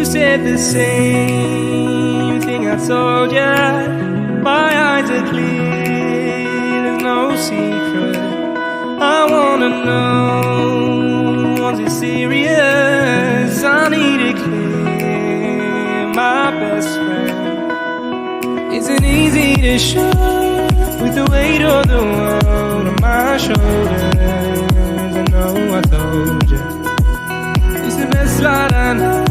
said the same thing I told ya. My eyes are clear, there's no secret. I wanna know, was it serious? I need it clear, my best friend. Isn't easy to show with the weight of the world on my shoulders. I know I told you, it's the best light I know.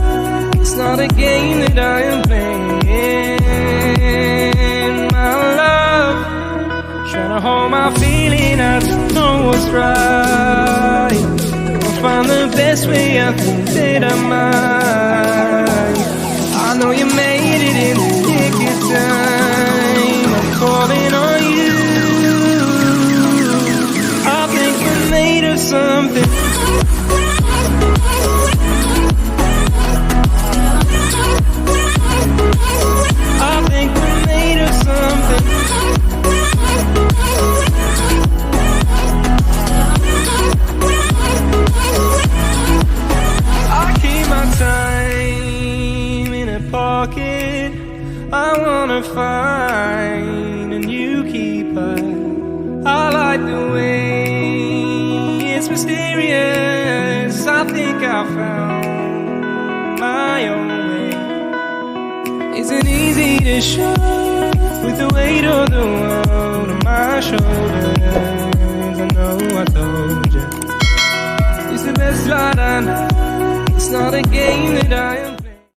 It's not a game that I am playing. My love, trying to hold my feeling, I don't know what's right. I'll find the best way, I think that I might. I know you made it in the nick of time. I'm calling on you. I think we're made of something. I think we're made of something. I keep my time in a pocket. I wanna find a new keeper. I like the way it's mysterious. I think I found my own way. Isn't easy to show with the weight of the world on my shoulders. I know I told you, it's the best light I know. It's not a game that I am